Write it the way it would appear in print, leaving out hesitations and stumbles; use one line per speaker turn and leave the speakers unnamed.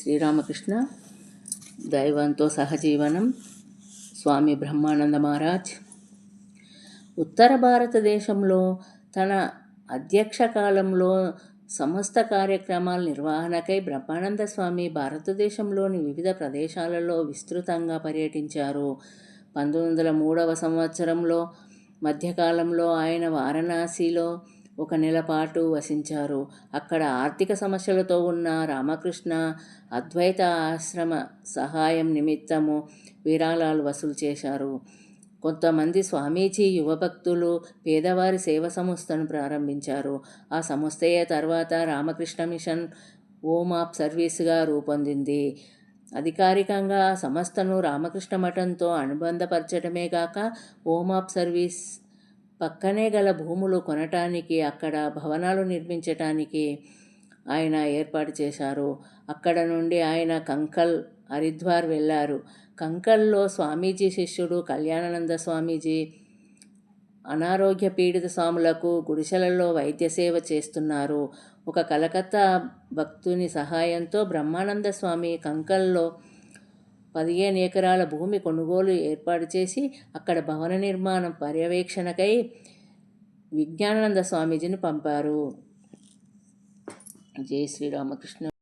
శ్రీరామకృష్ణ దైవంతో సహజీవనం. స్వామి బ్రహ్మానంద మహారాజ్ ఉత్తర భారతదేశంలో తన అధ్యక్ష కాలంలో సమస్త కార్యక్రమాల నిర్వహణకై బ్రహ్మానంద స్వామి భారతదేశంలోని వివిధ ప్రదేశాలలో విస్తృతంగా పర్యటించారు. 1903 సంవత్సరంలో మధ్యకాలంలో ఆయన వారణాసిలో 1 నెల పాటు వసించారు. అక్కడ ఆర్థిక సమస్యలతో ఉన్న రామకృష్ణ అద్వైత ఆశ్రమ సహాయం నిమిత్తము విరాళాలు వసూలు చేశారు. కొంతమంది స్వామీజీ యువ భక్తులు పేదవారి సేవ సంస్థను ప్రారంభించారు. ఆ సంస్థయే తర్వాత రామకృష్ణ మిషన్ హోమ్ ఆఫ్ సర్వీస్గా రూపొందింది. అధికారికంగా సంస్థను రామకృష్ణ మఠంతో అనుబంధపరచడమే గాక హోమ్ ఆఫ్ సర్వీస్ పక్కనే గల భూములు కొనటానికి, అక్కడ భవనాలు నిర్మించటానికి ఆయన ఏర్పాటు చేశారు. అక్కడ నుండి ఆయన కంకల్, హరిద్వార్ వెళ్ళారు. కంకల్లో స్వామీజీ శిష్యుడు కళ్యాణానంద స్వామీజీ అనారోగ్య పీడిత స్వాములకు గుడిసెలలో వైద్య సేవ చేస్తున్నారు. ఒక కలకత్తా భక్తుని సహాయంతో బ్రహ్మానంద స్వామి కంకల్లో 15 ఎకరాల భూమి కొనుగోలు ఏర్పాటు చేసి అక్కడ భవన నిర్మాణం పర్యవేక్షణకై విజ్ఞానానంద స్వామీజీని పంపారు. జై శ్రీరామకృష్ణ.